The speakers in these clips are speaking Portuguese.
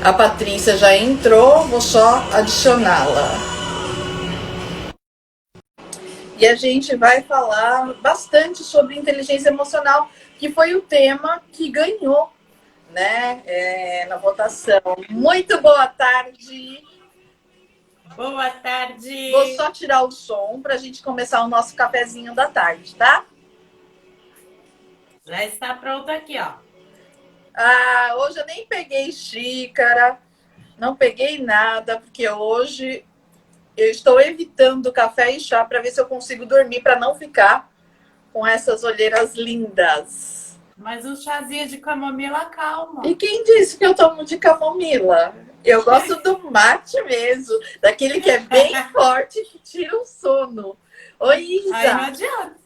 A Patrícia já entrou, vou só adicioná-la. E a gente vai falar bastante sobre inteligência emocional, que foi o tema que ganhou, né, na votação. Muito boa tarde. Boa tarde. Vou só tirar o som para a gente começar o nosso cafezinho da tarde, tá? Já está pronto aqui, ó. Ah, hoje eu nem peguei xícara, não peguei nada, porque hoje eu estou evitando café e chá para ver se eu consigo dormir, para não ficar com essas olheiras lindas. Mas um chazinho de camomila E calma. quem disse que eu tomo de camomila? Eu gosto do mate mesmo, daquele que é bem forte, que tira o sono. Oi, Aí não Isa. adianta.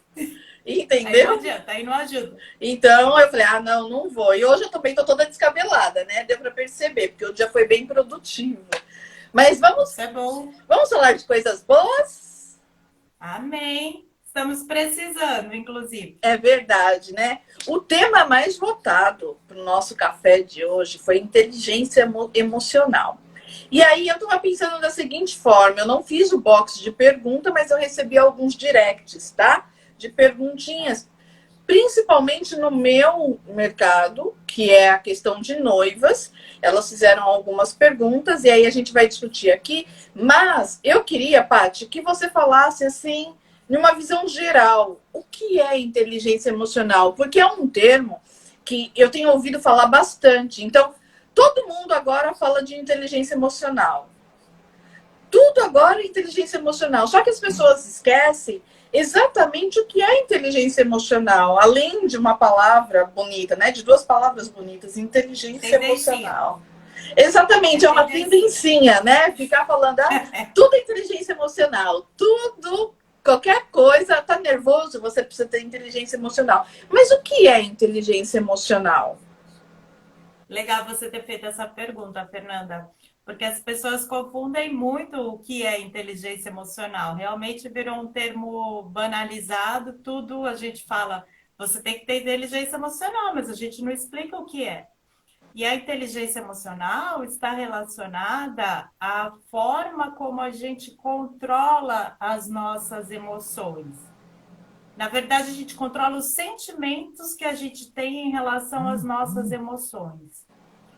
Aí não Entendeu? adianta, aí não ajuda. Então eu falei, não, não vou. E hoje eu também tô toda descabelada, né? Deu para perceber, porque o dia foi bem produtivo. Mas Isso é bom. vamos falar de coisas boas? Amém. Estamos precisando, inclusive. É verdade, né? O tema mais votado para o nosso café de hoje foi inteligência emocional. E aí eu estava pensando da seguinte forma: eu não fiz o box de pergunta, mas eu recebi alguns directs, tá? De perguntinhas, principalmente no meu mercado, que é a questão de noivas. Elas fizeram algumas perguntas e aí a gente vai discutir aqui. Mas eu queria, Paty, que você falasse assim, numa visão geral, o que é inteligência emocional? Porque é um termo que eu tenho ouvido falar bastante. Então, todo mundo agora fala de inteligência emocional. Tudo agora é inteligência emocional. Só que as pessoas esquecem exatamente o que é inteligência emocional, além de uma palavra bonita, né? De duas palavras bonitas, inteligência Tendencinha. emocional. Exatamente, É é uma tendencinha. tendencinha, né? Ficar falando, tudo é inteligência emocional, tudo, qualquer coisa, tá nervoso, você precisa ter inteligência emocional. Mas o que é inteligência emocional? Legal você ter feito essa pergunta, Fernanda, porque as pessoas confundem muito o que é inteligência emocional. Realmente virou um termo banalizado, tudo a gente fala, você tem que ter inteligência emocional, mas a gente não explica o que é. E a inteligência emocional está relacionada à forma como a gente controla as nossas emoções. Na verdade, a gente controla os sentimentos que a gente tem em relação às nossas emoções.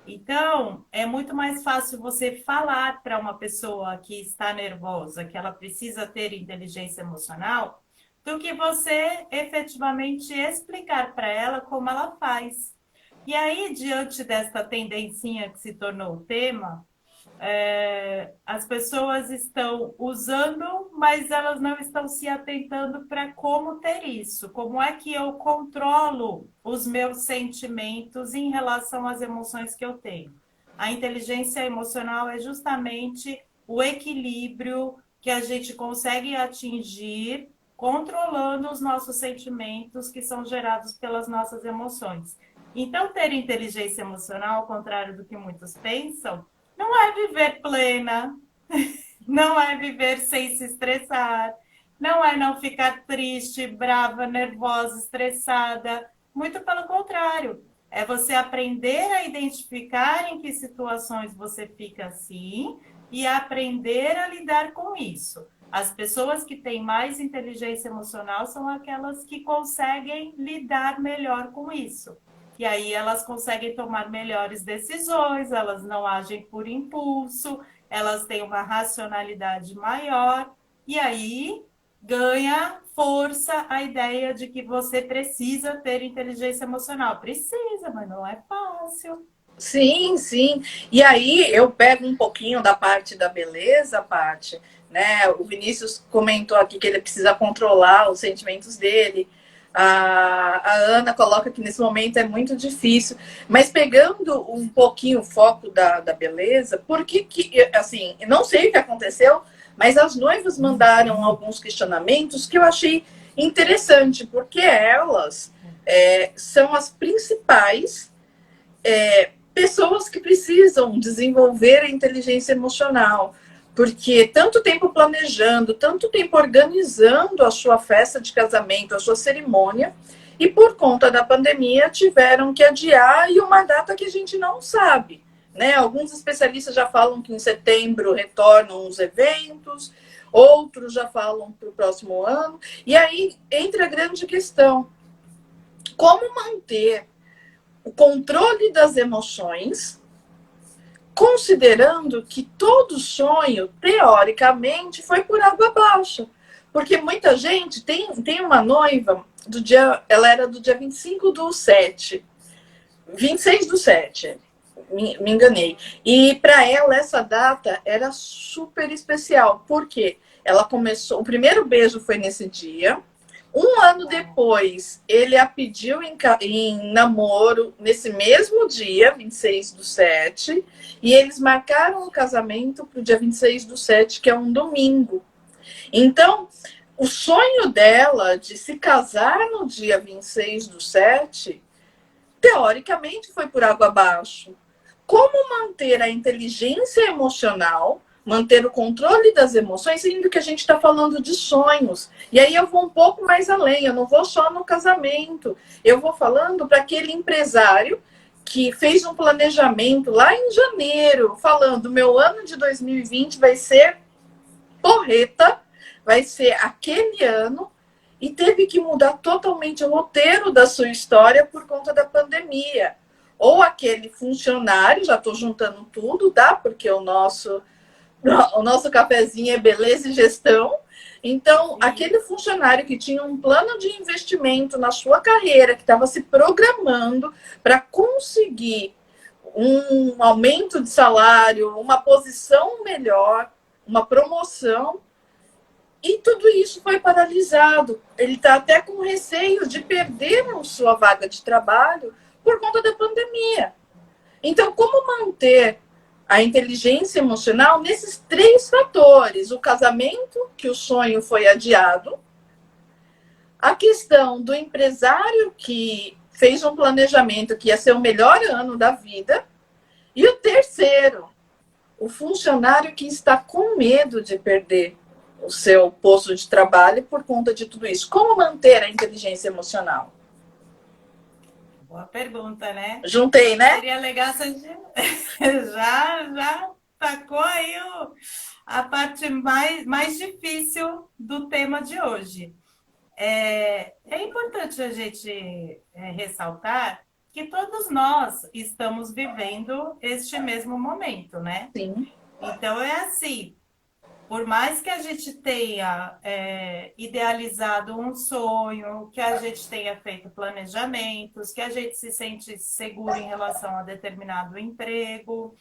Então, é muito mais fácil você falar para uma pessoa que está nervosa, que ela precisa ter inteligência emocional, do que você efetivamente explicar para ela como ela faz. E aí, diante desta tendencinha que se tornou o tema, as pessoas estão usando, mas elas não estão se atentando para como ter isso. Como é que eu controlo os meus sentimentos em relação às emoções que eu tenho? A inteligência emocional é justamente o equilíbrio que a gente consegue atingir controlando os nossos sentimentos que são gerados pelas nossas emoções. Então, ter inteligência emocional, ao contrário do que muitos pensam, não é viver plena, não é viver sem se estressar, não é não ficar triste, brava, nervosa, estressada. Muito pelo contrário. É você aprender a identificar em que situações você fica assim e aprender a lidar com isso. As pessoas que têm mais inteligência emocional são aquelas que conseguem lidar melhor com isso. E aí elas conseguem tomar melhores decisões, elas não agem por impulso, elas têm uma racionalidade maior, e aí ganha força a ideia de que você precisa ter inteligência emocional. Precisa, mas não é fácil. Sim, sim. E aí eu pego um pouquinho da parte da beleza, Paty, né? O Vinícius comentou aqui que ele precisa controlar os sentimentos dele. A Ana coloca que nesse momento é muito difícil. Mas pegando um pouquinho o foco da beleza, porque assim, não sei o que aconteceu, mas as noivas mandaram alguns questionamentos que eu achei interessante, porque elas são as principais pessoas que precisam desenvolver a inteligência emocional, porque tanto tempo planejando, tanto tempo organizando a sua festa de casamento, a sua cerimônia, e por conta da pandemia tiveram que adiar e uma data que a gente não sabe, né? Alguns especialistas já falam que em setembro retornam os eventos, outros já falam para o próximo ano. E aí entra a grande questão: como manter o controle das emoções, considerando que todo sonho, teoricamente, foi por água abaixo? Porque muita gente tem uma noiva do dia, ela era do dia 25/7, 26/7, me enganei. E para ela essa data era super especial, porque ela começou, o primeiro beijo foi nesse dia. Um ano depois, ele a pediu em namoro nesse mesmo dia, 26/7, e eles marcaram o casamento para o dia 26/7, que é um domingo. Então, o sonho dela de se casar no dia 26/7, teoricamente, foi por água abaixo. Como manter a inteligência emocional, manter o controle das emoções, sendo que a gente está falando de sonhos? E aí eu vou um pouco mais além, eu não vou só no casamento, eu vou falando para aquele empresário que fez um planejamento lá em janeiro, falando: meu ano de 2020 vai ser porreta, vai ser aquele ano, e teve que mudar totalmente o roteiro da sua história por conta da pandemia. Ou aquele funcionário, já estou juntando tudo, tá? Porque o nosso cafezinho é beleza e gestão. Então, aquele funcionário que tinha um plano de investimento na sua carreira, que estava se programando para conseguir um aumento de salário, uma posição melhor, uma promoção, e tudo isso foi paralisado. Ele está até com receio de perder a sua vaga de trabalho por conta da pandemia. Então, como manter a inteligência emocional nesses três fatores? O casamento, que o sonho foi adiado, a questão do empresário que fez um planejamento que ia ser o melhor ano da vida, e o terceiro, o funcionário que está com medo de perder o seu posto de trabalho por conta de tudo isso. Como manter a inteligência emocional? Boa pergunta, né? Juntei, né? Seria legal se a gente já tacou aí a parte mais difícil do tema de hoje. É importante a gente ressaltar que todos nós estamos vivendo este mesmo momento, né? Sim. Então é assim, por mais que a gente tenha idealizado um sonho, que a gente tenha feito planejamentos, que a gente se sente seguro em relação a determinado emprego,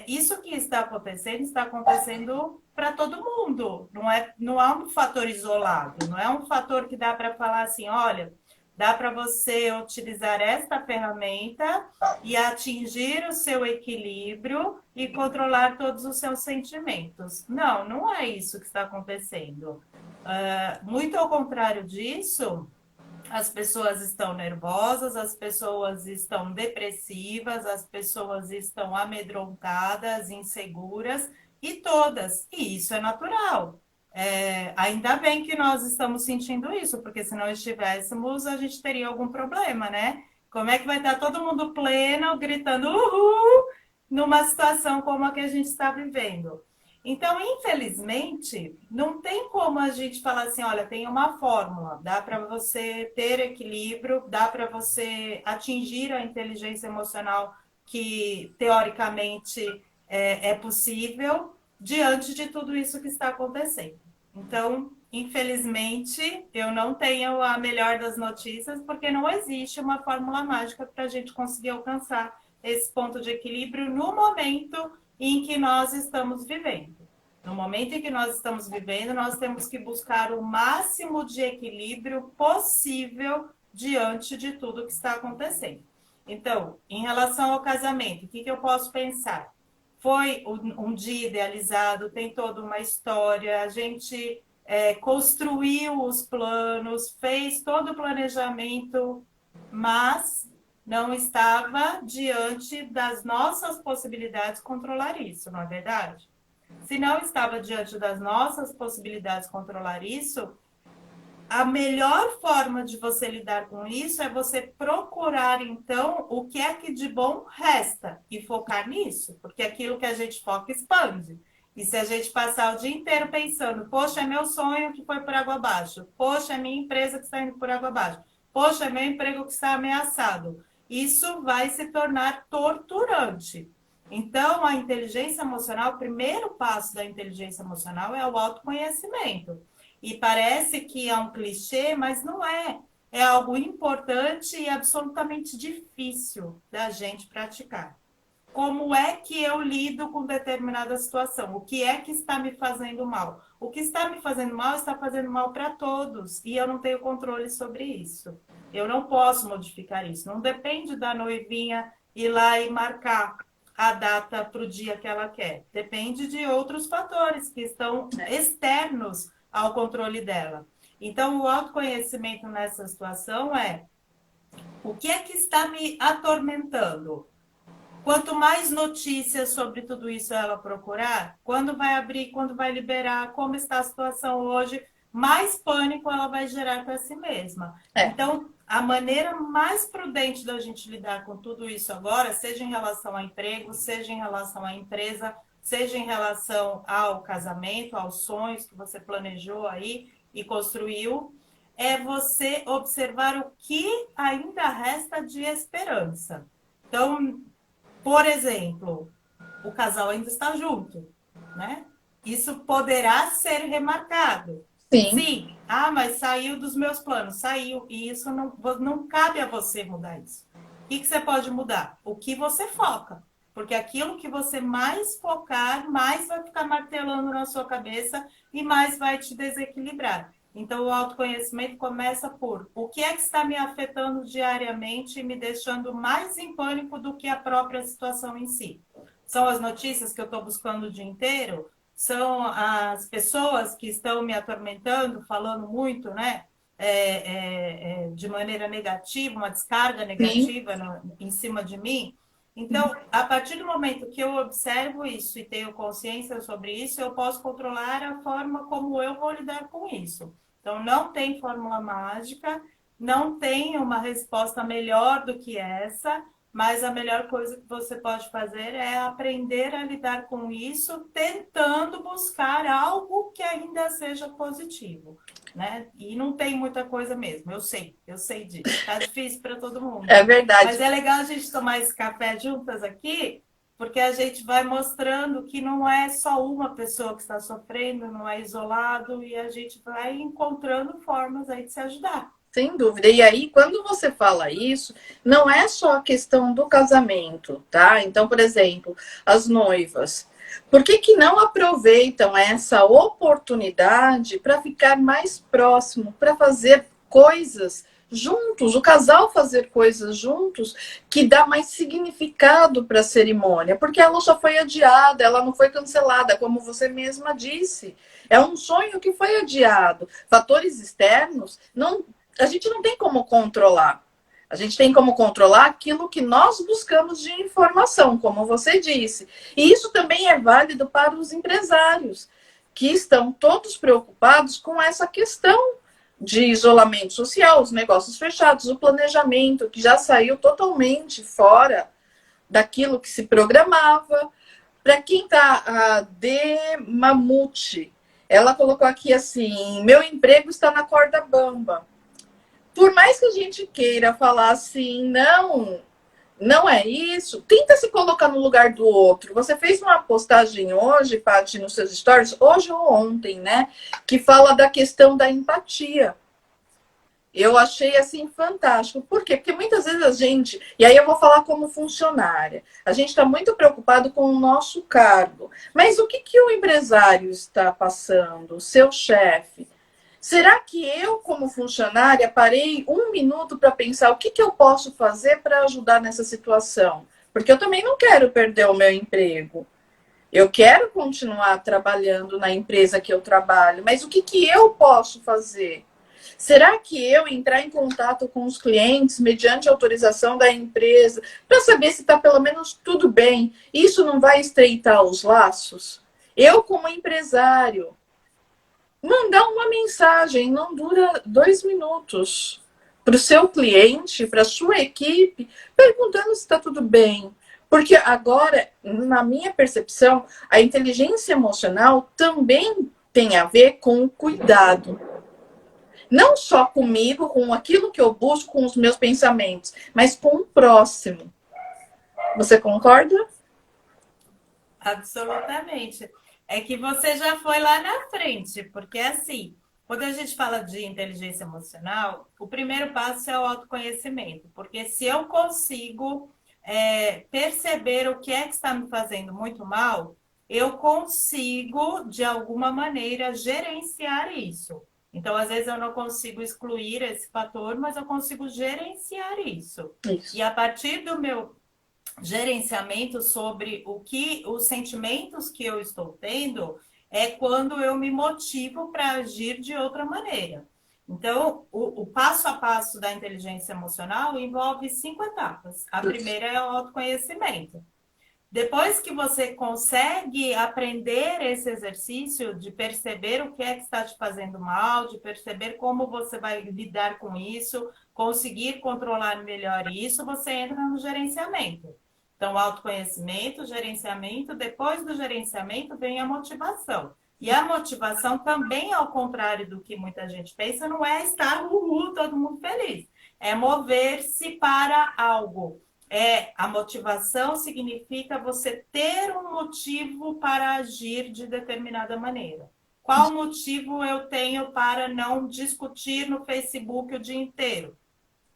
isso que está acontecendo para todo mundo. Não é um fator isolado, não é um fator que dá para falar assim, olha, dá para você utilizar esta ferramenta e atingir o seu equilíbrio e controlar todos os seus sentimentos. Não, não é isso que está acontecendo. Muito ao contrário disso, as pessoas estão nervosas, as pessoas estão depressivas, as pessoas estão amedrontadas, inseguras, e todas. E isso é natural. Ainda bem que nós estamos sentindo isso, porque se não estivéssemos, a gente teria algum problema, né? Como é que vai estar todo mundo pleno, gritando uhul, numa situação como a que a gente está vivendo? Então, infelizmente, não tem como a gente falar assim, olha, tem uma fórmula, dá para você ter equilíbrio, dá para você atingir a inteligência emocional que, teoricamente, é possível diante de tudo isso que está acontecendo. Então, infelizmente, eu não tenho a melhor das notícias, porque não existe uma fórmula mágica para a gente conseguir alcançar esse ponto de equilíbrio no momento em que nós estamos vivendo. No momento em que nós estamos vivendo, nós temos que buscar o máximo de equilíbrio possível diante de tudo que está acontecendo. Então, em relação ao casamento, o que eu posso pensar? Foi um dia idealizado, tem toda uma história, a gente construiu os planos, fez todo o planejamento, mas não estava diante das nossas possibilidades controlar isso, não é verdade? Se não estava diante das nossas possibilidades controlar isso, a melhor forma de você lidar com isso é você procurar, então, o que é que de bom resta e focar nisso, porque aquilo que a gente foca expande. E se a gente passar o dia inteiro pensando, poxa, é meu sonho que foi por água abaixo, poxa, é minha empresa que está indo por água abaixo, poxa, é meu emprego que está ameaçado, isso vai se tornar torturante. Então, a inteligência emocional, o primeiro passo da inteligência emocional é o autoconhecimento. E parece que é um clichê, mas não é. É algo importante e absolutamente difícil da gente praticar. Como é que eu lido com determinada situação? O que é que está me fazendo mal? O que está me fazendo mal está fazendo mal para todos e eu não tenho controle sobre isso. Eu não posso modificar isso. Não depende da noivinha ir lá e marcar a data para o dia que ela quer. Depende de outros fatores que estão externos ao controle dela. Então, o autoconhecimento nessa situação é o que é que está me atormentando? Quanto mais notícias sobre tudo isso ela procurar, quando vai abrir, quando vai liberar, como está a situação hoje, mais pânico ela vai gerar para si mesma. Então, a maneira mais prudente da gente lidar com tudo isso agora, seja em relação ao emprego, seja em relação à empresa, seja em relação ao casamento, aos sonhos que você planejou aí e construiu, é você observar o que ainda resta de esperança. Então, por exemplo, o casal ainda está junto, né? Isso poderá ser remarcado. Sim. Sim. Ah, mas saiu dos meus planos. Saiu. E isso não cabe a você mudar isso. O que você pode mudar? O que você foca. Porque aquilo que você mais focar, mais vai ficar martelando na sua cabeça e mais vai te desequilibrar. Então, o autoconhecimento começa por o que é que está me afetando diariamente e me deixando mais em pânico do que a própria situação em si. São as notícias que eu estou buscando o dia inteiro? São as pessoas que estão me atormentando, falando muito, né? De maneira negativa, uma descarga negativa em cima de mim. Então, a partir do momento que eu observo isso e tenho consciência sobre isso, eu posso controlar a forma como eu vou lidar com isso. Então, não tem fórmula mágica, não tem uma resposta melhor do que essa, mas a melhor coisa que você pode fazer é aprender a lidar com isso, tentando buscar algo que ainda seja positivo, né? E não tem muita coisa mesmo, eu sei disso. Tá difícil para todo mundo. É verdade. Mas é legal a gente tomar esse café juntas aqui, porque a gente vai mostrando que não é só uma pessoa que está sofrendo, não é isolado, e a gente vai encontrando formas aí de se ajudar. Sem dúvida. E aí, quando você fala isso, não é só a questão do casamento, tá? Então, por exemplo, as noivas. Por que não aproveitam essa oportunidade para ficar mais próximo, para fazer coisas juntos, o casal fazer coisas juntos que dá mais significado para a cerimônia, porque ela só foi adiada, ela não foi cancelada, como você mesma disse. É um sonho que foi adiado. Fatores externos não. A gente não tem como controlar. A gente tem como controlar aquilo que nós buscamos de informação, como você disse. E isso também é válido para os empresários, que estão todos preocupados com essa questão de isolamento social, os negócios fechados, o planejamento, que já saiu totalmente fora daquilo que se programava. Para quem está a De Mamute, ela colocou aqui assim: meu emprego está na corda bamba. Por mais que a gente queira falar assim, não é isso, tenta se colocar no lugar do outro. Você fez uma postagem hoje, Paty, nos seus stories, hoje ou ontem, né? Que fala da questão da empatia. Eu achei assim fantástico. Por quê? Porque muitas vezes a gente, e aí eu vou falar como funcionária, a gente está muito preocupado com o nosso cargo. Mas o que o empresário está passando, o seu chefe? Será que eu, como funcionária, parei um minuto para pensar o que eu posso fazer para ajudar nessa situação? Porque eu também não quero perder o meu emprego. Eu quero continuar trabalhando na empresa que eu trabalho, mas o que eu posso fazer? Será que eu entrar em contato com os clientes mediante autorização da empresa para saber se está pelo menos tudo bem? Isso não vai estreitar os laços? Eu, como empresário, mandar uma mensagem, não dura 2 minutos, para o seu cliente, para a sua equipe, perguntando se está tudo bem. Porque agora, na minha percepção, a inteligência emocional também tem a ver com o cuidado. Não só comigo, com aquilo que eu busco, com os meus pensamentos, mas com o próximo. Você concorda? Absolutamente. É que você já foi lá na frente, porque assim, quando a gente fala de inteligência emocional, o primeiro passo é o autoconhecimento, porque se eu consigo perceber o que é que está me fazendo muito mal, eu consigo, de alguma maneira, gerenciar isso. Então, às vezes, eu não consigo excluir esse fator, mas eu consigo gerenciar isso. E Isso. a partir do meu gerenciamento sobre os sentimentos que eu estou tendo é quando eu me motivo para agir de outra maneira. Então, o passo a passo da inteligência emocional envolve 5 etapas. A primeira é o autoconhecimento. Depois que você consegue aprender esse exercício de perceber o que é que está te fazendo mal, de perceber como você vai lidar com isso, conseguir controlar melhor isso, você entra no gerenciamento. Então, autoconhecimento, gerenciamento, depois do gerenciamento vem a motivação. E a motivação também, ao contrário do que muita gente pensa, não é estar todo mundo feliz. É mover-se para algo. A motivação significa você ter um motivo para agir de determinada maneira. Qual motivo eu tenho para não discutir no Facebook o dia inteiro?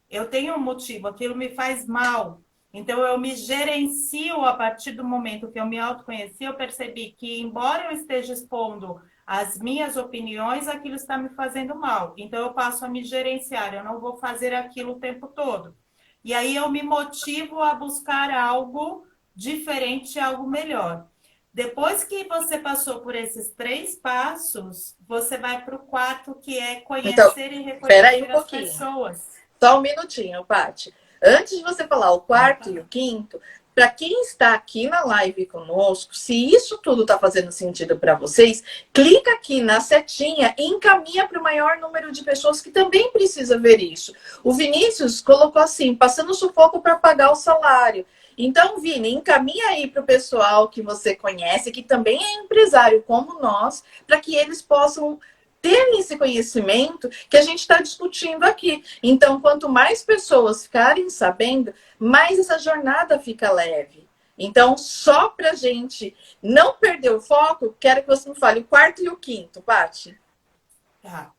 Eu tenho um motivo, aquilo me faz mal. Então, eu me gerencio a partir do momento que eu me autoconheci, eu percebi que, embora eu esteja expondo as minhas opiniões, aquilo está me fazendo mal. Então, eu passo a me gerenciar, eu não vou fazer aquilo o tempo todo. E aí, eu me motivo a buscar algo diferente, algo melhor. Depois que você passou por esses 3 passos, você vai para o quarto, que é Então, conhecer e espera aí um reconhecer as pouquinho. pessoas. Só um minutinho, Paty. Antes de você falar o quarto Opa. e o quinto, para quem está aqui na live conosco, se isso tudo está fazendo sentido para vocês, clica aqui na setinha e encaminha para o maior número de pessoas que também precisa ver isso. O Vinícius colocou assim, passando sufoco para pagar o salário. Então, Vini, encaminha aí para o pessoal que você conhece, que também é empresário como nós, para que eles possam ter esse conhecimento que a gente está discutindo aqui. Então, quanto mais pessoas ficarem sabendo, mais essa jornada fica leve. Então, só para a gente não perder o foco, quero que você me fale o quarto e o quinto, Paty. Tá.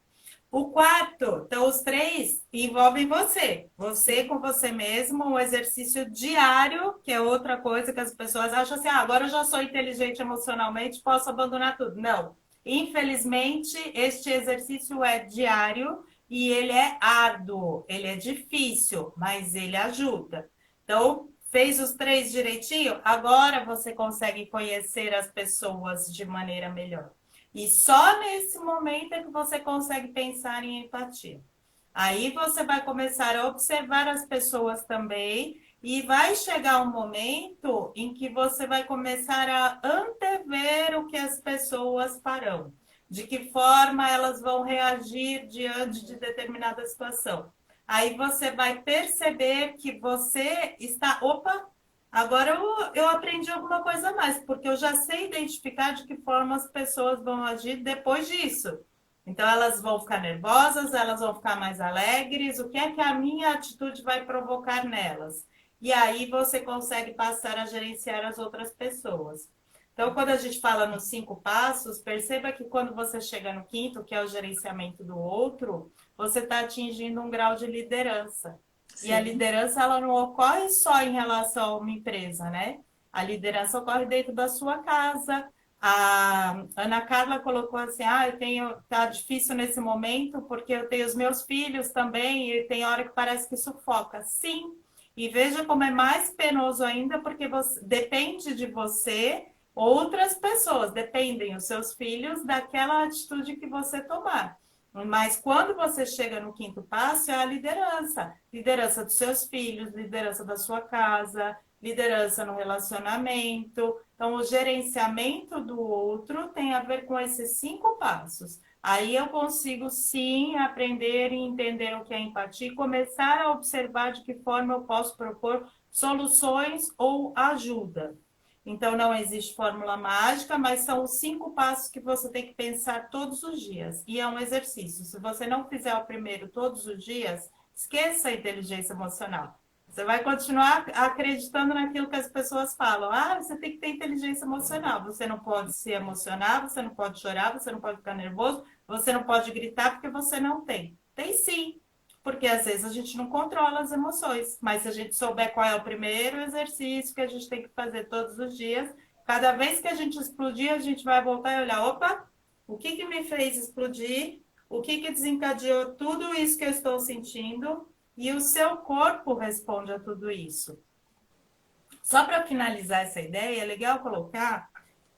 O quarto, então os 3 envolvem você. Você com você mesmo, um exercício diário, que é outra coisa que as pessoas acham assim, agora eu já sou inteligente emocionalmente, posso abandonar tudo. Não. Infelizmente, este exercício é diário e ele é árduo, ele é difícil, mas ele ajuda. Então, fez os 3 direitinho, agora você consegue conhecer as pessoas de maneira melhor. E só nesse momento é que você consegue pensar em empatia. Aí você vai começar a observar as pessoas também e vai chegar um momento em que você vai começar a antever o que as pessoas farão, de que forma elas vão reagir diante de determinada situação. Aí você vai perceber que você está, opa, agora eu aprendi alguma coisa a mais, porque eu já sei identificar de que forma as pessoas vão agir depois disso. Então, elas vão ficar nervosas, elas vão ficar mais alegres, o que é que a minha atitude vai provocar nelas? E aí você consegue passar a gerenciar as outras pessoas. Então, quando a gente fala nos 5 passos, perceba que quando você chega no quinto, que é o gerenciamento do outro, você está atingindo um grau de liderança. E a Sim. liderança, ela não ocorre só em relação a uma empresa, né? A liderança ocorre dentro da sua casa. A Ana Carla colocou assim, tá difícil nesse momento porque eu tenho os meus filhos também e tem hora que parece que sufoca. Sim, e veja como é mais penoso ainda porque depende de você, outras pessoas dependem, os seus filhos, daquela atitude que você tomar. Mas quando você chega no quinto passo, é a liderança. Liderança dos seus filhos, liderança da sua casa, liderança no relacionamento. Então, o gerenciamento do outro tem a ver com esses 5 passos. Aí eu consigo, sim, aprender e entender o que é empatia e começar a observar de que forma eu posso propor soluções ou ajuda. Então, não existe fórmula mágica, mas são os 5 passos que você tem que pensar todos os dias. E é um exercício. Se você não fizer o primeiro todos os dias, esqueça a inteligência emocional. Você vai continuar acreditando naquilo que as pessoas falam. Ah, você tem que ter inteligência emocional. Você não pode se emocionar, você não pode chorar, você não pode ficar nervoso, você não pode gritar porque você não tem. Tem sim, porque às vezes a gente não controla as emoções. Mas se a gente souber qual é o primeiro exercício que a gente tem que fazer todos os dias, cada vez que a gente explodir, a gente vai voltar e olhar, opa, o que me fez explodir? O que desencadeou tudo isso que eu estou sentindo? E o seu corpo responde a tudo isso. Só para finalizar essa ideia, é legal colocar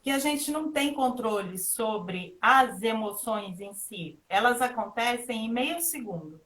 que a gente não tem controle sobre as emoções em si. Elas acontecem em meio segundo.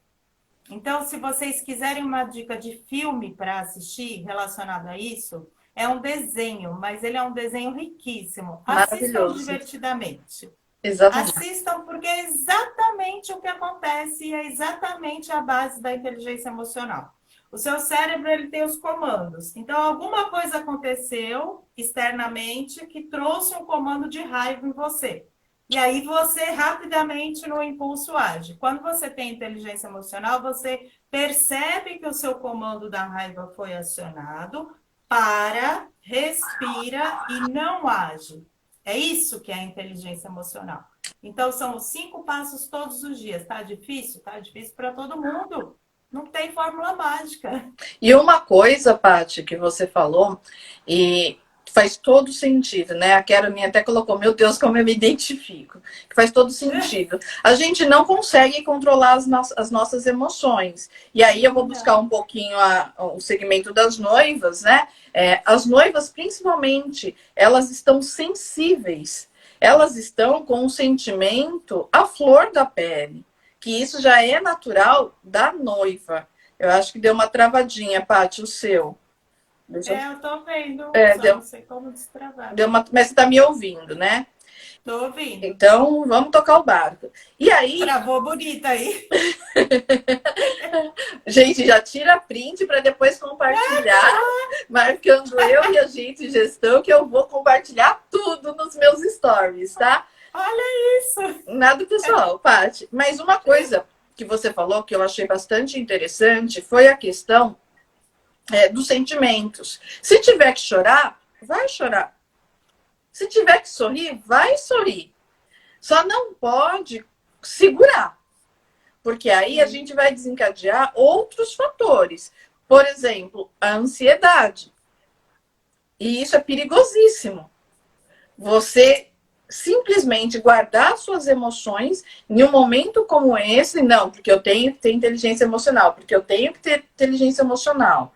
Então, se vocês quiserem uma dica de filme para assistir relacionado a isso, é um desenho, mas ele é um desenho riquíssimo. Assistam Maravilhoso. divertidamente. Exatamente. Assistam, porque é exatamente o que acontece e é exatamente a base da inteligência emocional. O seu cérebro, ele tem os comandos. Então, alguma coisa aconteceu externamente que trouxe um comando de raiva em você. E aí você rapidamente no impulso age. Quando você tem inteligência emocional, você percebe que o seu comando da raiva foi acionado, para, respira e não age. É isso que é a inteligência emocional. Então, são os 5 passos todos os dias. Tá difícil? Tá difícil para todo mundo. Não tem fórmula mágica. E uma coisa, Paty, que você falou, e faz todo sentido, né? A Caroline até colocou, meu Deus, como eu me identifico. Que faz todo sentido. A gente não consegue controlar as nossas emoções. E aí eu vou buscar um pouquinho o segmento das noivas, né? As noivas, principalmente, elas estão sensíveis. Elas estão com um sentimento à flor da pele. Que isso já é natural da noiva. Eu acho que deu uma travadinha, Paty, o seu. Eu tô vendo, só Deu, não sei como destravar. mas você tá me ouvindo, né? Tô ouvindo. Então, vamos tocar o barco. E aí... Travou bonita aí. Gente, já tira print para depois compartilhar, marcando eu e a gente de gestão, que eu vou compartilhar tudo nos meus stories, tá? Olha isso! Nada pessoal, Paty. Mas uma coisa que você falou que eu achei bastante interessante foi a questão dos sentimentos. Se tiver que chorar, vai chorar. Se tiver que sorrir, vai sorrir. Só não pode segurar, porque aí a gente vai desencadear outros fatores. Por exemplo, a ansiedade. E isso é perigosíssimo. Você simplesmente guardar suas emoções em um momento como esse, não, porque eu tenho que ter inteligência emocional, porque eu tenho que ter inteligência emocional.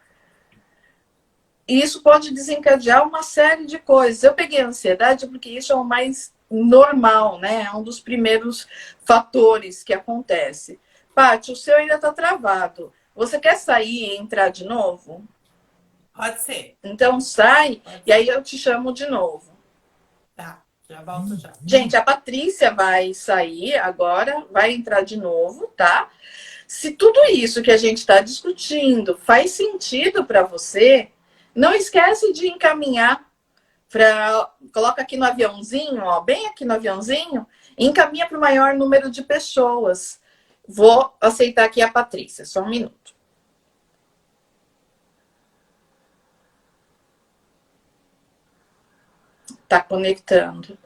E isso pode desencadear uma série de coisas. Eu peguei a ansiedade porque isso é o mais normal, né? É um dos primeiros fatores que acontece. Paty, o seu ainda está travado. Você quer sair e entrar de novo? Pode ser. Então sai e aí eu te chamo de novo. Tá, já volto já. Gente, a Patrícia vai sair agora, vai entrar de novo, tá? Se tudo isso que a gente está discutindo faz sentido para você, não esquece de encaminhar para... Coloca aqui no aviãozinho, ó, bem aqui no aviãozinho, e encaminha para o maior número de pessoas. Vou aceitar aqui a Patrícia, só um minuto. Tá conectando.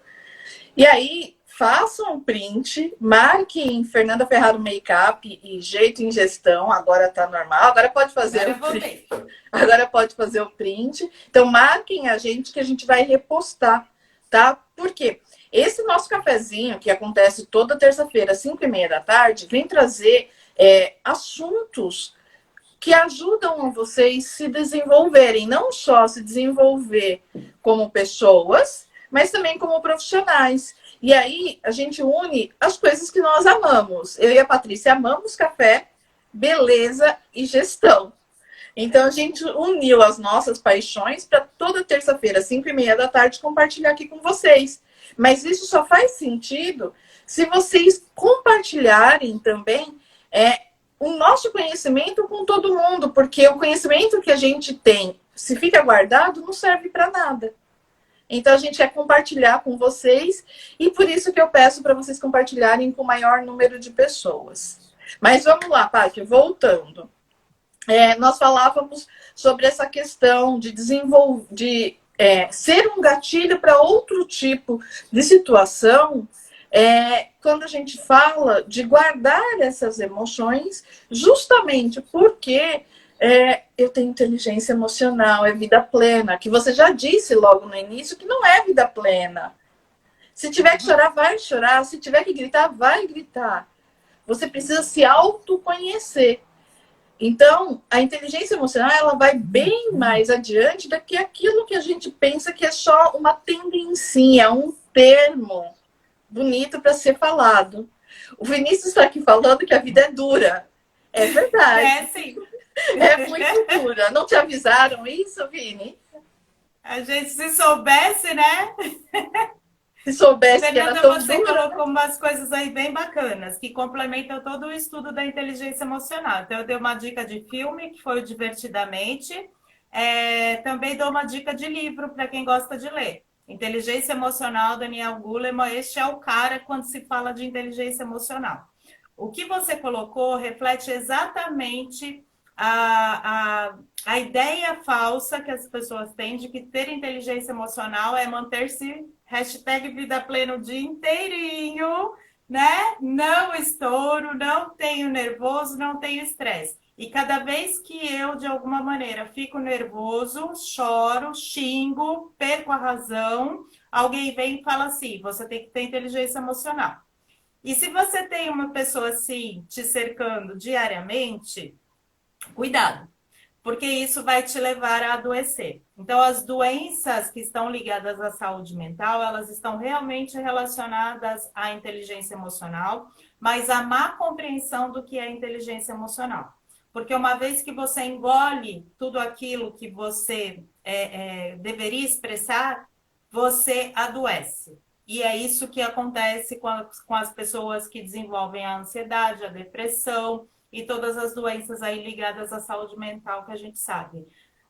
E aí, faça um print, marque em Fernanda Ferraro Makeup e Jeito em Gestão, agora tá normal, agora pode fazer o print. Agora pode fazer o print. Então, marquem a gente que a gente vai repostar, tá? Por quê? Esse nosso cafezinho, que acontece toda terça-feira, às 5h30 da tarde, vem trazer assuntos que ajudam a vocês se desenvolverem, não só se desenvolver como pessoas, mas também como profissionais. E aí a gente une as coisas que nós amamos. Eu e a Patrícia amamos café, beleza e gestão. Então a gente uniu as nossas paixões para toda terça-feira, 5:30 da tarde, compartilhar aqui com vocês. Mas isso só faz sentido se vocês compartilharem também o nosso conhecimento com todo mundo, porque o conhecimento que a gente tem, se fica guardado, não serve para nada. Então a gente quer compartilhar com vocês e por isso que eu peço para vocês compartilharem com o maior número de pessoas. Mas vamos lá, Paty, voltando. Nós falávamos sobre essa questão de desenvolver, ser um gatilho para outro tipo de situação, quando a gente fala de guardar essas emoções, justamente porque eu tenho inteligência emocional, é vida plena, que você já disse logo no início que não é vida plena. Se tiver que chorar, vai chorar. Se tiver que gritar, vai gritar. Você precisa se autoconhecer. Então, a inteligência emocional, ela vai bem mais adiante do que aquilo que a gente pensa que é só uma tendencinha, um termo bonito para ser falado. O Vinícius está aqui falando que a vida é dura. É verdade. Sim. É muito dura. Não te avisaram isso, Vini? A gente, se soubesse, né? Se soubesse Fernanda, que era tão você dura. colocou umas coisas aí bem bacanas, que complementam todo o estudo da inteligência emocional. Então, eu dei uma dica de filme, que foi o Divertidamente. Também dou uma dica de livro para quem gosta de ler. Inteligência Emocional, Daniel Goleman. Este é o cara quando se fala de inteligência emocional. O que você colocou reflete exatamente a ideia falsa que as pessoas têm de que ter inteligência emocional é manter-se #vida plena o dia inteirinho, né? Não estouro, não tenho nervoso, não tenho estresse. E cada vez que eu, de alguma maneira, fico nervoso, choro, xingo, perco a razão, alguém vem e fala assim, você tem que ter inteligência emocional. E se você tem uma pessoa assim te cercando diariamente, cuidado, porque isso vai te levar a adoecer. Então, as doenças que estão ligadas à saúde mental, elas estão realmente relacionadas à inteligência emocional, mas à má compreensão do que é inteligência emocional. Porque uma vez que você engole tudo aquilo que você deveria expressar, você adoece. E é isso que acontece com as pessoas que desenvolvem a ansiedade, a depressão e todas as doenças aí ligadas à saúde mental que a gente sabe.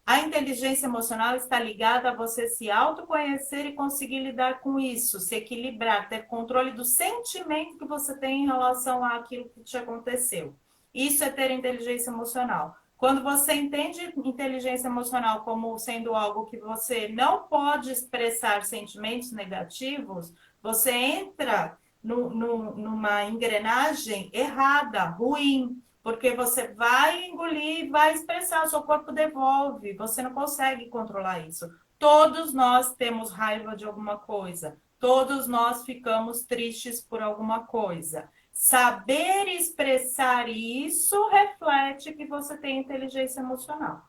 A inteligência emocional está ligada a você se autoconhecer e conseguir lidar com isso, se equilibrar, ter controle do sentimento que você tem em relação àquilo que te aconteceu. Isso é ter inteligência emocional. Quando você entende inteligência emocional como sendo algo que você não pode expressar sentimentos negativos, você entra numa engrenagem errada, ruim, porque você vai engolir e vai expressar, seu corpo devolve, você não consegue controlar isso. Todos nós temos raiva de alguma coisa, todos nós ficamos tristes por alguma coisa. Saber expressar isso reflete que você tem inteligência emocional.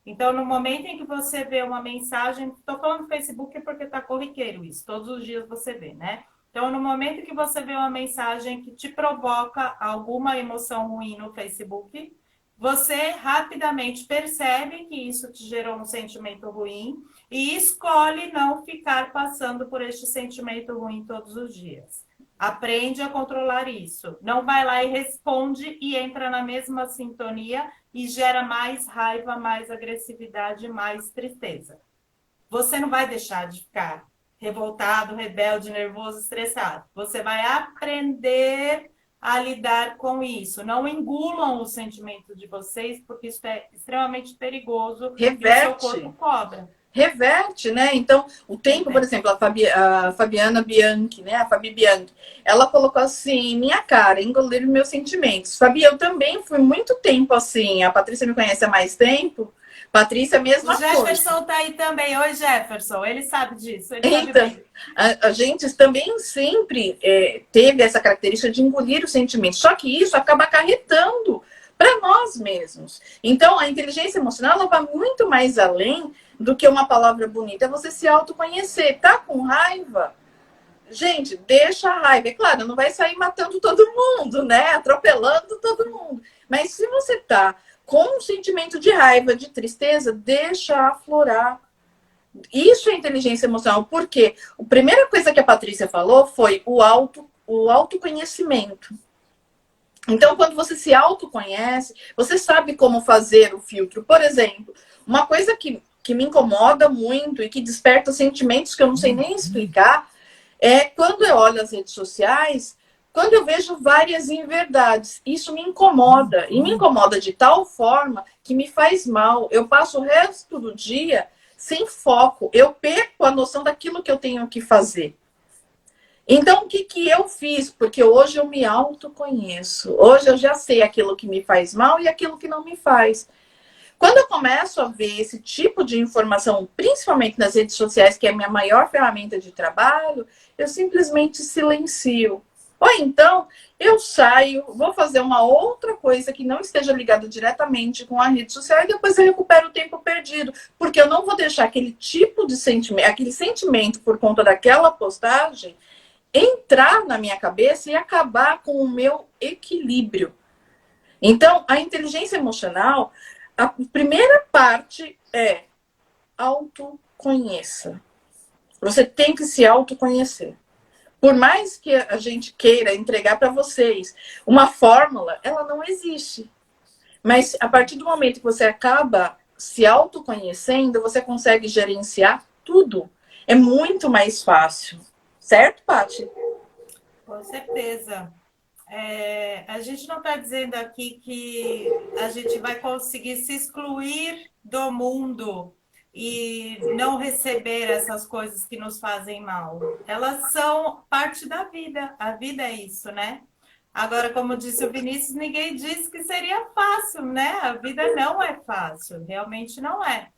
Então, no momento em que você vê uma mensagem, estou falando do Facebook porque está corriqueiro isso, todos os dias você vê, né? Então, no momento que você vê uma mensagem que te provoca alguma emoção ruim no Facebook, você rapidamente percebe que isso te gerou um sentimento ruim e escolhe não ficar passando por este sentimento ruim todos os dias. Aprende a controlar isso. Não vai lá e responde e entra na mesma sintonia e gera mais raiva, mais agressividade, mais tristeza. Você não vai deixar de ficar revoltado, rebelde, nervoso, estressado. Você vai aprender a lidar com isso. Não engulam o sentimento de vocês, porque isso é extremamente perigoso. Reverte. E o seu corpo cobra. Reverte, né? Então, o tempo, por exemplo, a Fabiana Bianchi, né? A Fabi Bianchi, ela colocou assim, minha cara, engolir meus sentimentos. Fabi, eu também fui muito tempo assim. A Patrícia me conhece há mais tempo. Patrícia, mesma coisa. O Jefferson tá aí também. Oi, Jefferson. Ele sabe disso. Ele então, sabe bem. A gente também sempre teve essa característica de engolir os sentimentos. Só que isso acaba acarretando para nós mesmos. Então, a inteligência emocional ela vai muito mais além do que uma palavra bonita. É você se autoconhecer. Tá com raiva? Gente, deixa a raiva. É claro, não vai sair matando todo mundo, né? Atropelando todo mundo. Mas se você tá com um sentimento de raiva, de tristeza, deixa aflorar. Isso é inteligência emocional, porque a primeira coisa que a Patrícia falou foi o autoconhecimento. Então, quando você se autoconhece, você sabe como fazer o filtro. Por exemplo, uma coisa que me incomoda muito e que desperta sentimentos que eu não sei nem explicar é quando eu olho as redes sociais, quando eu vejo várias inverdades. Isso me incomoda. E me incomoda de tal forma que me faz mal. Eu passo o resto do dia sem foco. Eu perco a noção daquilo que eu tenho que fazer. Então, o que eu fiz? Porque hoje eu me autoconheço. Hoje eu já sei aquilo que me faz mal e aquilo que não me faz. Quando eu começo a ver esse tipo de informação, principalmente nas redes sociais, que é a minha maior ferramenta de trabalho, eu simplesmente silencio. Ou então, eu saio, vou fazer uma outra coisa que não esteja ligada diretamente com a rede social e depois eu recupero o tempo perdido. Porque eu não vou deixar aquele tipo de sentimento, aquele sentimento por conta daquela postagem, entrar na minha cabeça e acabar com o meu equilíbrio. Então, a inteligência emocional, a primeira parte é autoconheça. Você tem que se autoconhecer. Por mais que a gente queira entregar para vocês uma fórmula, ela não existe. Mas a partir do momento que você acaba se autoconhecendo, você consegue gerenciar tudo. É muito mais fácil. Certo, Paty? Com certeza. A gente não está dizendo aqui que a gente vai conseguir se excluir do mundo e não receber essas coisas que nos fazem mal. Elas são parte da vida. A vida é isso, né? Agora, como disse o Vinícius, ninguém disse que seria fácil, né? A vida não é fácil, realmente não é.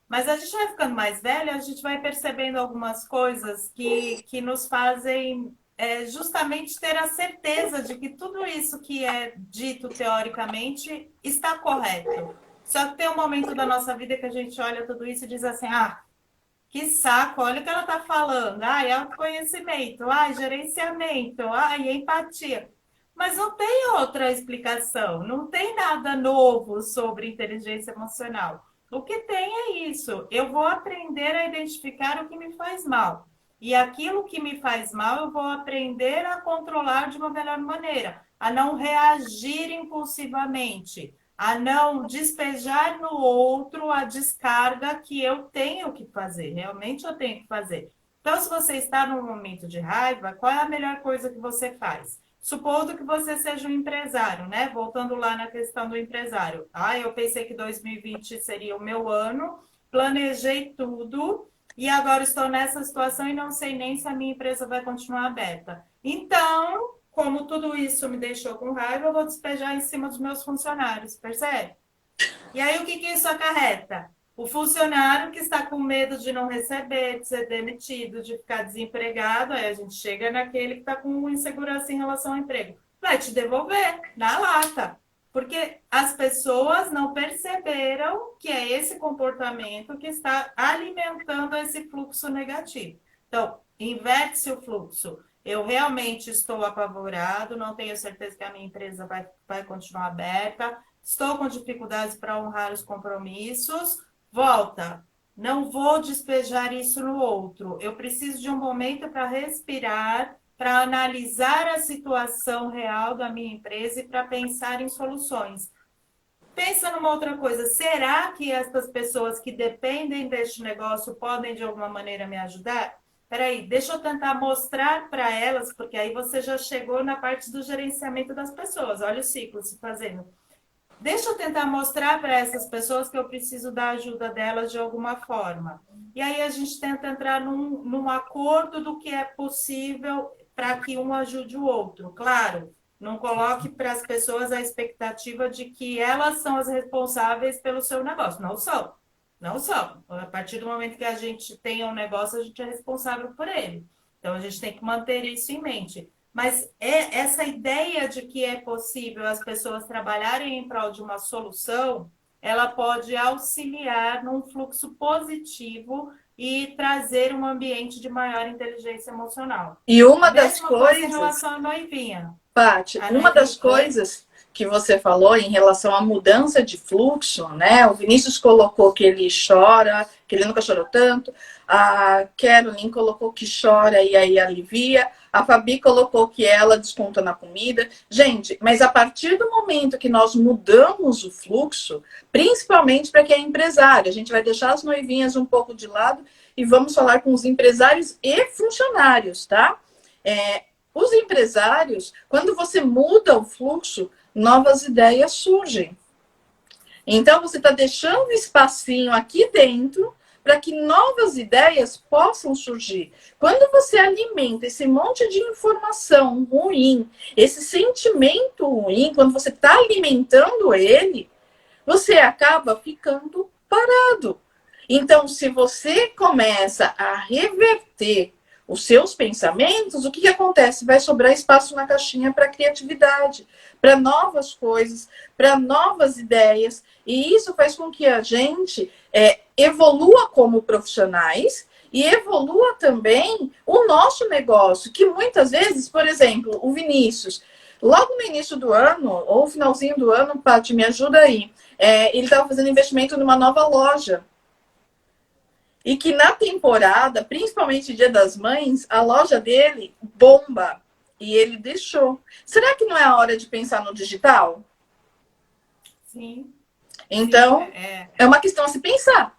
Mas a gente vai ficando mais velha, a gente vai percebendo algumas coisas que nos fazem justamente ter a certeza de que tudo isso que é dito teoricamente está correto. Só que tem um momento da nossa vida que a gente olha tudo isso e diz assim, ah, que saco, olha o que ela está falando. Ai, autoconhecimento, ai, gerenciamento, ai, empatia. Mas não tem outra explicação, não tem nada novo sobre inteligência emocional. O que tem é isso. Eu vou aprender a identificar o que me faz mal. E aquilo que me faz mal, eu vou aprender a controlar de uma melhor maneira, a não reagir impulsivamente, a não despejar no outro a descarga que eu tenho que fazer, realmente eu tenho que fazer. Então, se você está num momento de raiva, qual é a melhor coisa que você faz? Supondo que você seja um empresário, né? Voltando lá na questão do empresário. Ah, eu pensei que 2020 seria o meu ano, planejei tudo e agora estou nessa situação e não sei nem se a minha empresa vai continuar aberta. Então, como tudo isso me deixou com raiva, eu vou despejar em cima dos meus funcionários, percebe? E aí, o que isso acarreta? O funcionário que está com medo de não receber, de ser demitido, de ficar desempregado, aí a gente chega naquele que está com insegurança em relação ao emprego. Vai te devolver na lata. Porque as pessoas não perceberam que é esse comportamento que está alimentando esse fluxo negativo. Então, inverte-se o fluxo. Eu realmente estou apavorado, não tenho certeza que a minha empresa vai continuar aberta, estou com dificuldades para honrar os compromissos. Volta. Não vou despejar isso no outro. Eu preciso de um momento para respirar, para analisar a situação real da minha empresa e para pensar em soluções. Pensa numa outra coisa. Será que essas pessoas que dependem deste negócio podem de alguma maneira me ajudar? Peraí, deixa eu tentar mostrar para elas, porque aí você já chegou na parte do gerenciamento das pessoas. Olha o ciclo se fazendo. Deixa eu tentar mostrar para essas pessoas que eu preciso da ajuda delas de alguma forma. E aí a gente tenta entrar num acordo do que é possível para que um ajude o outro. Claro, não coloque para as pessoas a expectativa de que elas são as responsáveis pelo seu negócio. Não são. Não são. A partir do momento que a gente tem um negócio, a gente é responsável por ele. Então a gente tem que manter isso em mente. Mas essa ideia de que é possível as pessoas trabalharem em prol de uma solução, ela pode auxiliar num fluxo positivo e trazer um ambiente de maior inteligência emocional. E uma das Mesma coisa em coisas, relação à noivinha. Paty, uma das coisas que você falou em relação à mudança de fluxo, né? O Vinícius colocou que ele chora, que ele nunca chorou tanto. A Carolyn colocou que chora e aí alivia. A Fabi colocou que ela desconta na comida. Gente, mas a partir do momento que nós mudamos o fluxo, principalmente para quem é empresário, a gente vai deixar as noivinhas um pouco de lado e vamos falar com os empresários e funcionários, tá? Os empresários, quando você muda o fluxo, novas ideias surgem. Então, você está deixando um espacinho aqui dentro para que novas ideias possam surgir. Quando você alimenta esse monte de informação ruim, esse sentimento ruim, quando você está alimentando ele, você acaba ficando parado. Então, se você começa a reverter os seus pensamentos, o que acontece? Vai sobrar espaço na caixinha para criatividade, para novas coisas, para novas ideias. E isso faz com que a gente evolua como profissionais e evolua também o nosso negócio, que muitas vezes, por exemplo, o Vinícius, logo no início do ano, ou finalzinho do ano, Paty, me ajuda aí, ele estava fazendo investimento numa nova loja. E que na temporada, principalmente Dia das Mães, a loja dele bomba. E ele deixou. Será que não é a hora de pensar no digital? Sim. Então, é uma questão a se pensar.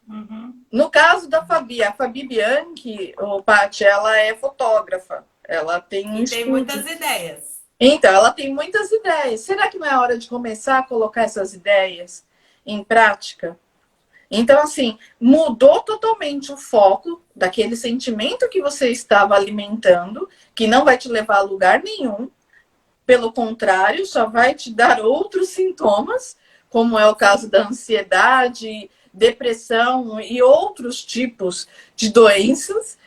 Uhum. No caso da Fabi, a Fabi Bianchi, o Paty, ela é fotógrafa. Ela tem um tem muitas ideias. Então, ela tem muitas ideias. Será que não é a hora de começar a colocar essas ideias em prática? Então, assim, mudou totalmente o foco daquele sentimento que você estava alimentando, que não vai te levar a lugar nenhum. Pelo contrário, só vai te dar outros sintomas, como é o caso da ansiedade, depressão e outros tipos de doenças.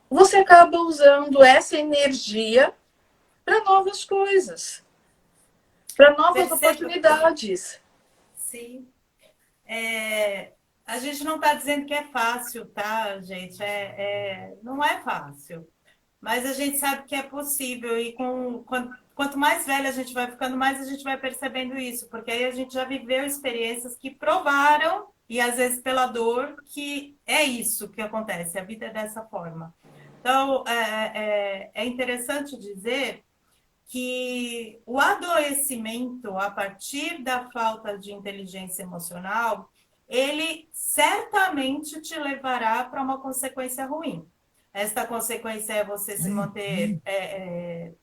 Você acaba usando essa energia para novas coisas, para novas oportunidades. Sim. A gente não está dizendo que é fácil, tá, gente? Não é fácil. Mas a gente sabe que é possível. E quanto mais velha a gente vai ficando, mais a gente vai percebendo isso. Porque aí a gente já viveu experiências que provaram, e às vezes pela dor, que é isso que acontece. A vida é dessa forma. Então, é interessante dizer que o adoecimento a partir da falta de inteligência emocional, ele certamente te levará para uma consequência ruim. Esta consequência é você se manter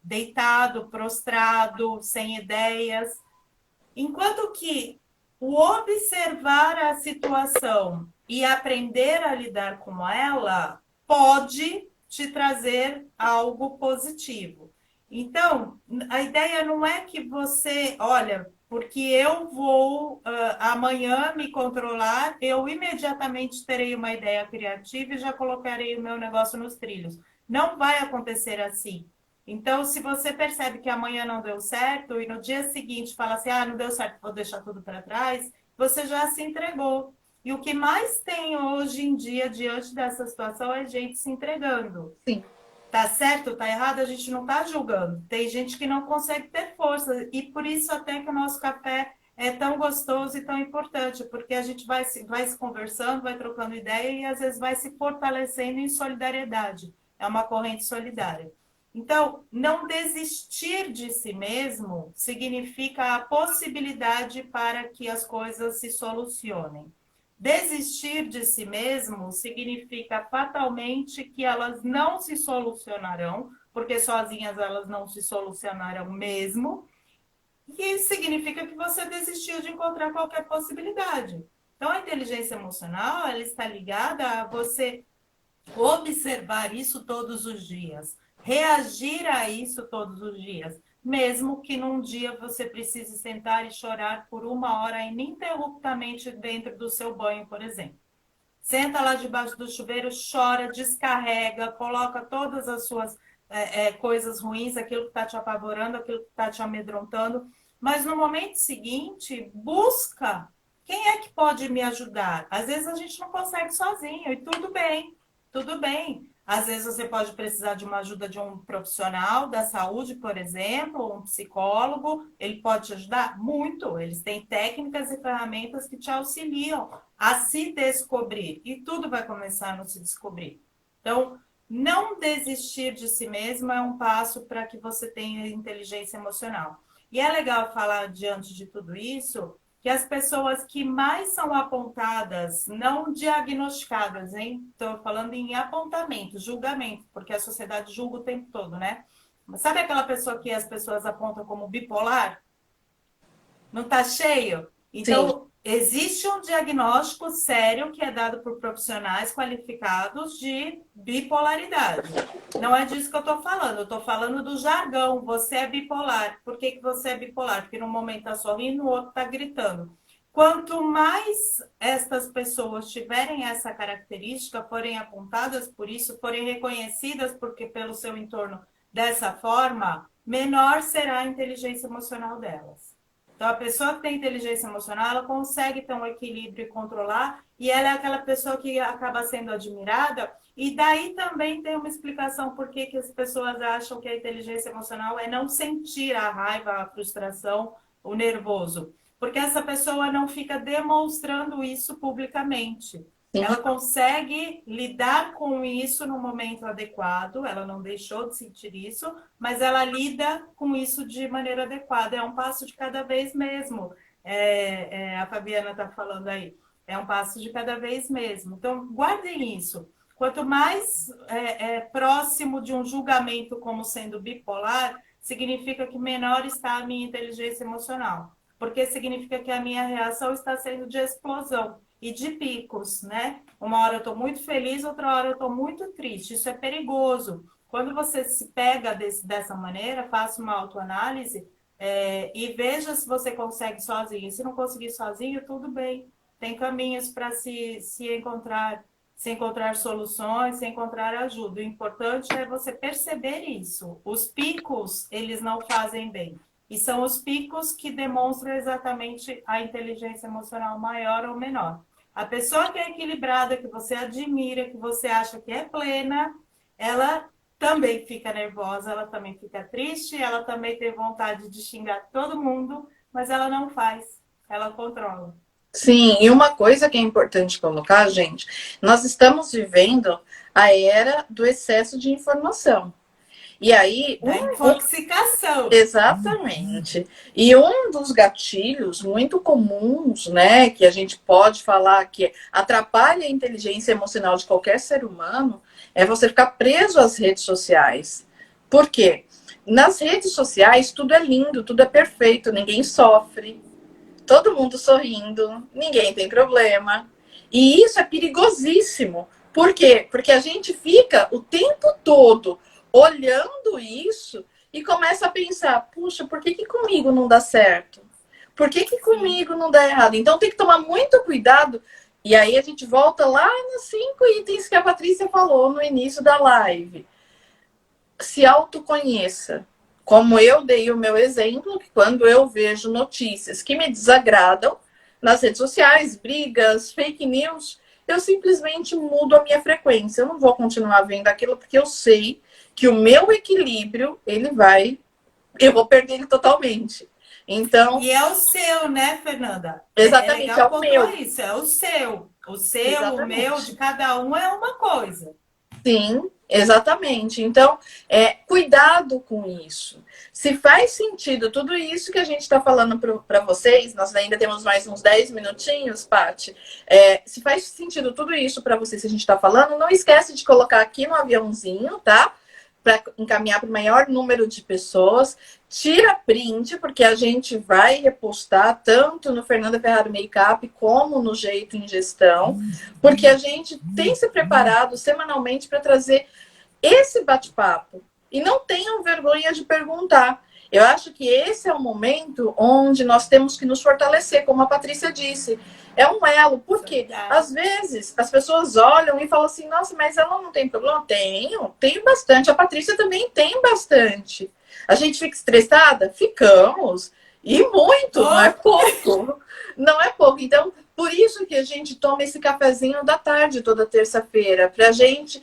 deitado, prostrado, sem ideias. Enquanto que o observar a situação e aprender a lidar com ela pode te trazer algo positivo. Então, a ideia não é que você, olha, porque eu vou amanhã me controlar, eu imediatamente terei uma ideia criativa e já colocarei o meu negócio nos trilhos. Não vai acontecer assim. Então, se você percebe que amanhã não deu certo e no dia seguinte fala assim, não deu certo, vou deixar tudo para trás, você já se entregou. E o que mais tem hoje em dia diante dessa situação é gente se entregando. Sim. Tá certo, tá errado, a gente não tá julgando. Tem gente que não consegue ter força. E por isso até que o nosso café é tão gostoso e tão importante, porque a gente vai se conversando, vai trocando ideia e às vezes vai se fortalecendo em solidariedade. É uma corrente solidária. Então, não desistir de si mesmo significa a possibilidade para que as coisas se solucionem. Desistir de si mesmo significa fatalmente que elas não se solucionarão, porque sozinhas elas não se solucionarão mesmo, e significa que você desistiu de encontrar qualquer possibilidade. Então, a inteligência emocional, ela está ligada a você observar isso todos os dias, reagir a isso todos os dias, mesmo que num dia você precise sentar e chorar por 1 hora ininterruptamente dentro do seu banho, por exemplo. Senta lá debaixo do chuveiro, chora, descarrega, coloca todas as suas coisas ruins, aquilo que está te apavorando, aquilo que está te amedrontando, mas no momento seguinte, busca quem é que pode me ajudar. Às vezes a gente não consegue sozinho, e tudo bem. Tudo bem. Às vezes você pode precisar de uma ajuda de um profissional da saúde, por exemplo, um psicólogo. Ele pode te ajudar muito. Eles têm técnicas e ferramentas que te auxiliam a se descobrir. E tudo vai começar no se descobrir. Então, não desistir de si mesmo é um passo para que você tenha inteligência emocional. E é legal falar, diante de tudo isso, que as pessoas que mais são apontadas, não diagnosticadas, hein? Estou falando em apontamento, julgamento, porque a sociedade julga o tempo todo, né? Mas sabe aquela pessoa que as pessoas apontam como bipolar? Não está cheio? Sim. Então, existe um diagnóstico sério que é dado por profissionais qualificados de bipolaridade. Não é disso que eu estou falando. Eu estou falando do jargão. Você é bipolar. Por que você é bipolar? Porque num momento está sorrindo, no outro está gritando. Quanto mais estas pessoas tiverem essa característica, forem apontadas por isso, forem reconhecidas porque pelo seu entorno dessa forma, menor será a inteligência emocional delas. Então, a pessoa que tem inteligência emocional, ela consegue ter um equilíbrio e controlar, e ela é aquela pessoa que acaba sendo admirada, e daí também tem uma explicação por que as pessoas acham que a inteligência emocional é não sentir a raiva, a frustração, o nervoso. Porque essa pessoa não fica demonstrando isso publicamente. Sim. Ela consegue lidar com isso no momento adequado, ela não deixou de sentir isso, mas ela lida com isso de maneira adequada. É um passo de cada vez mesmo. A Fabiana está falando aí. É um passo de cada vez mesmo. Então, guardem isso. Quanto mais próximo de um julgamento como sendo bipolar, significa que menor está a minha inteligência emocional. Porque significa que a minha reação está sendo de explosão e de picos, né? Uma hora eu estou muito feliz, outra hora eu estou muito triste. Isso é perigoso. Quando você se pega dessa maneira, faça uma autoanálise e veja se você consegue sozinho. Se não conseguir sozinho, tudo bem. Tem caminhos para se encontrar soluções, se encontrar ajuda. O importante é você perceber isso. Os picos, eles não fazem bem. E são os picos que demonstram exatamente a inteligência emocional maior ou menor. A pessoa que é equilibrada, que você admira, que você acha que é plena, ela também fica nervosa, ela também fica triste, ela também tem vontade de xingar todo mundo, mas ela não faz, ela controla. Sim, e uma coisa que é importante colocar, gente, nós estamos vivendo a era do excesso de informação. E aí, da intoxicação. Exatamente. E um dos gatilhos muito comuns, né, que a gente pode falar que atrapalha a inteligência emocional de qualquer ser humano, é você ficar preso às redes sociais. Por quê? Nas redes sociais, tudo é lindo, tudo é perfeito, ninguém sofre, todo mundo sorrindo, ninguém tem problema. E isso é perigosíssimo. Por quê? Porque a gente fica o tempo todo olhando isso e começa a pensar, puxa, por que comigo não dá certo? Por que comigo não dá errado? Então tem que tomar muito cuidado. E aí a gente volta lá nos 5 itens que a Patrícia falou no início da live. Se autoconheça. Como eu dei o meu exemplo, que quando eu vejo notícias que me desagradam nas redes sociais, brigas, fake news, eu simplesmente mudo a minha frequência. Eu não vou continuar vendo aquilo porque eu sei que o meu equilíbrio, eu vou perder ele totalmente. Então, e é o seu, né, Fernanda? Exatamente, é o meu. Isso, é o seu. O seu, Exatamente. O meu, de cada um é uma coisa. Sim, exatamente. Então, cuidado com isso. Se faz sentido tudo isso que a gente está falando para vocês, nós ainda temos mais uns 10 minutinhos, Paty. Se faz sentido tudo isso para vocês que a gente está falando, não esquece de colocar aqui no aviãozinho, tá? Para encaminhar para o maior número de pessoas. Tira print, porque a gente vai repostar tanto no Fernanda Ferrari Makeup como no Jeito em Gestão, porque a gente tem se preparado semanalmente para trazer esse bate-papo. E não tenham vergonha de perguntar. Eu acho que esse é o momento onde nós temos que nos fortalecer, como a Patrícia disse. É um elo, porque às vezes as pessoas olham e falam assim, nossa, mas ela não tem problema? Tenho bastante. A Patrícia também tem bastante. A gente fica estressada? Ficamos. E muito, não é pouco. Não é pouco. Então, por isso que a gente toma esse cafezinho da tarde toda terça-feira, para a gente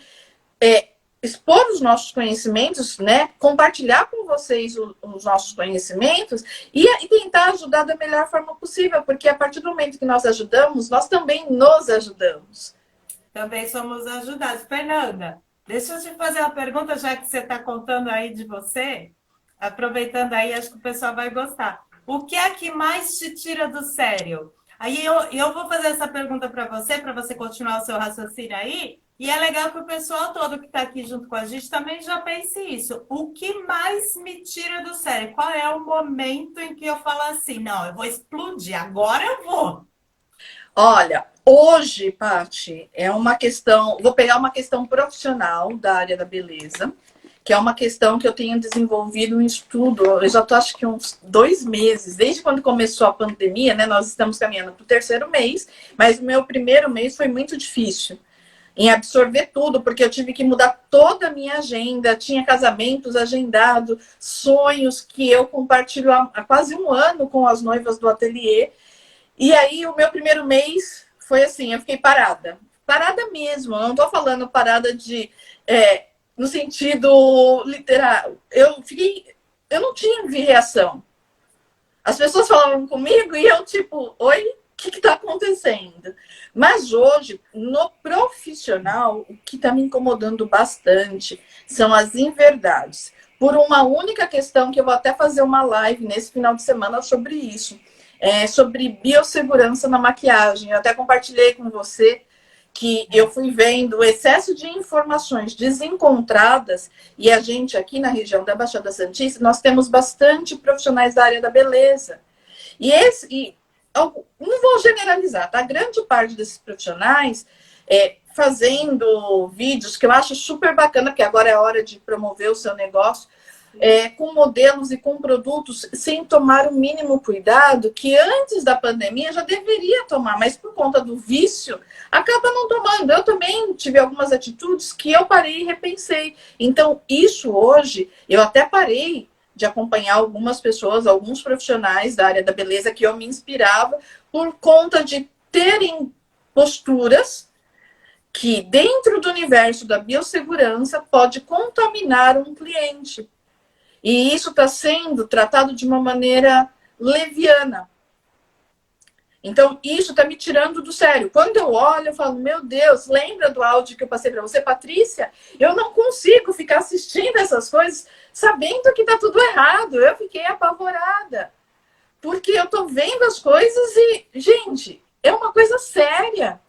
expor os nossos conhecimentos, né? Compartilhar com vocês os nossos conhecimentos e tentar ajudar da melhor forma possível, porque a partir do momento que nós ajudamos, nós também nos ajudamos. Também somos ajudados. Fernanda, deixa eu te fazer uma pergunta, já que você está contando aí de você, aproveitando aí, acho que o pessoal vai gostar. O que é que mais te tira do sério? Aí eu vou fazer essa pergunta para você continuar o seu raciocínio aí, e é legal que o pessoal todo que está aqui junto com a gente também já pense isso. O que mais me tira do sério? Qual é o momento em que eu falo assim, não, eu vou explodir, agora eu vou. Olha, hoje, Paty, é uma questão. Vou pegar uma questão profissional da área da beleza, que é uma questão que eu tenho desenvolvido um estudo. Eu já estou, acho que uns 2 meses, desde quando começou a pandemia, né? Nós estamos caminhando para o terceiro mês, mas o meu primeiro mês foi muito difícil em absorver tudo, porque eu tive que mudar toda a minha agenda. Tinha casamentos agendados, sonhos que eu compartilho há quase um ano com as noivas do ateliê. E aí, o meu primeiro mês foi assim, eu fiquei parada. Parada mesmo, eu não tô falando parada de no sentido literal. Eu não tive reação. As pessoas falavam comigo e eu, tipo, oi, o que está acontecendo? Mas hoje, no profissional, o que está me incomodando bastante são as inverdades. Por uma única questão, que eu vou até fazer uma live nesse final de semana sobre isso. Sobre biossegurança na maquiagem. Eu até compartilhei com você que eu fui vendo o excesso de informações desencontradas, e a gente aqui na região da Baixada Santista, nós temos bastante profissionais da área da beleza. Não vou generalizar, tá? A grande parte desses profissionais fazendo vídeos que eu acho super bacana, porque agora é hora de promover o seu negócio, com modelos e com produtos sem tomar o mínimo cuidado, que antes da pandemia já deveria tomar, mas por conta do vício, acaba não tomando. Eu também tive algumas atitudes que eu parei e repensei. Então, isso hoje, eu até parei de acompanhar algumas pessoas, alguns profissionais da área da beleza que eu me inspirava por conta de terem posturas que, dentro do universo da biossegurança, pode contaminar um cliente. E isso está sendo tratado de uma maneira leviana. Então, isso está me tirando do sério. Quando eu olho, eu falo, meu Deus, lembra do áudio que eu passei para você, Patrícia? Eu não consigo ficar assistindo essas coisas sabendo que está tudo errado. Eu fiquei apavorada. Porque eu estou vendo as coisas e, gente, é uma coisa séria.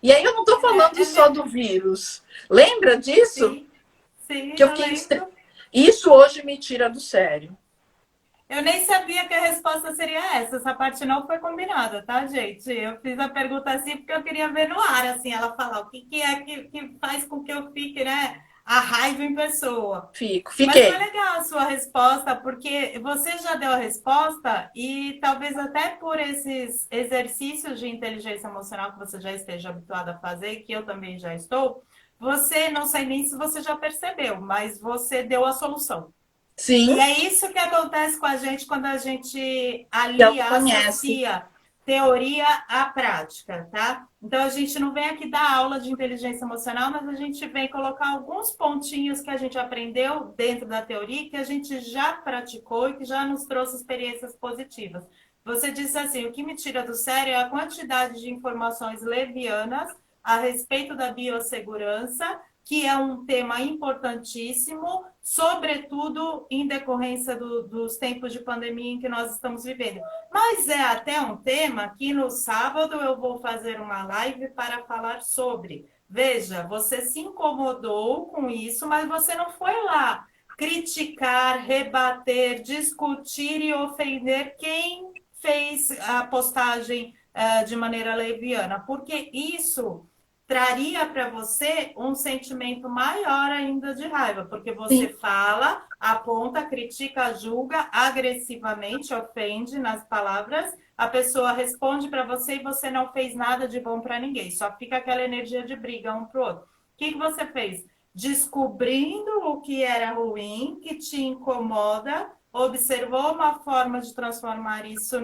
E aí eu não estou falando só do vírus. Lembra disso? Sim, sim, Que eu eu fiquei. lembro. Isso hoje me tira do sério. Eu nem sabia que a resposta seria essa. Essa parte não foi combinada, tá, gente? Eu fiz a pergunta assim porque eu queria ver no ar, assim, ela falar o que, que é que faz com que eu fique, né, a raiva em pessoa. Mas foi Fiquei. legal a sua resposta, porque você já deu a resposta e talvez até por esses exercícios de inteligência emocional que você já esteja habituado a fazer, que eu também já estou, você, não sei nem se você já percebeu, mas você deu a solução. E Sim, é isso que acontece com a gente quando a gente que ela alia, conhece. associa teoria à prática, tá? Então a gente não vem aqui dar aula de inteligência emocional, mas a gente vem colocar alguns pontinhos que a gente aprendeu dentro da teoria, que a gente já praticou e que já nos trouxe experiências positivas. Você disse assim: o que me tira do sério é a quantidade de informações levianas a respeito da biossegurança, que é um tema importantíssimo, sobretudo em decorrência dos tempos de pandemia em que nós estamos vivendo. Mas é até um tema que no sábado eu vou fazer uma live para falar sobre. Veja, você se incomodou com isso, mas você não foi lá criticar, rebater, discutir e ofender quem fez a postagem de maneira leviana, porque isso traria para você um sentimento maior ainda de raiva, porque você Sim, fala, aponta, critica, julga agressivamente, ofende nas palavras, a pessoa responde para você e você não fez nada de bom para ninguém, só fica aquela energia de briga um para o outro. O que você fez? Descobrindo o que era ruim, que te incomoda, observou uma forma de transformar isso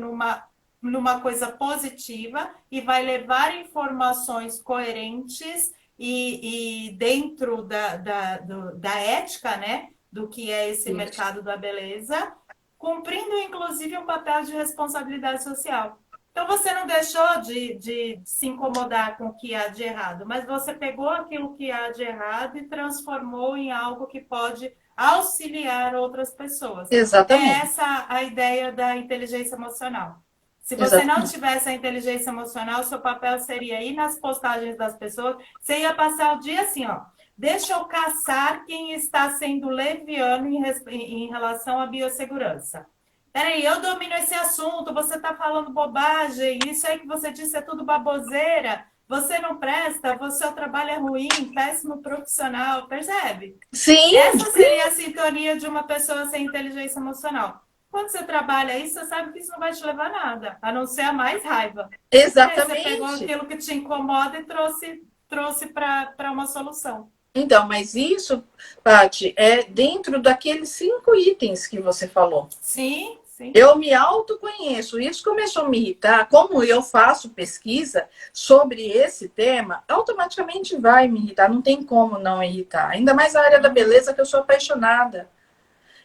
numa coisa positiva e vai levar informações coerentes e dentro da ética, né, do que é esse Isso. mercado da beleza, cumprindo inclusive um papel de responsabilidade social. Então você não deixou de se incomodar com o que há de errado, mas você pegou aquilo que há de errado e transformou em algo que pode auxiliar outras pessoas. É Exatamente. essa a ideia da inteligência emocional. Se você não Exatamente. tivesse a inteligência emocional, seu papel seria ir nas postagens das pessoas, você ia passar o dia assim, ó. Deixa eu caçar quem está sendo leviano em relação à biossegurança. Peraí, eu domino esse assunto, você está falando bobagem, isso aí que você disse é tudo baboseira, você não presta, o seu trabalho é ruim, péssimo profissional, percebe? Sim, Essa seria a sintonia de uma pessoa sem inteligência emocional. Quando você trabalha isso, você sabe que isso não vai te levar a nada, a não ser a mais raiva. Porque aí você pegou exatamente. aquilo que te incomoda e trouxe para uma solução. Então, mas isso, Paty, é dentro daqueles 5 itens que você falou. Sim, sim. Eu me autoconheço. Isso começou a me irritar. Como eu faço pesquisa sobre esse tema, automaticamente vai me irritar. Não tem como não irritar. Ainda mais a área da Uhum. beleza, que eu sou apaixonada.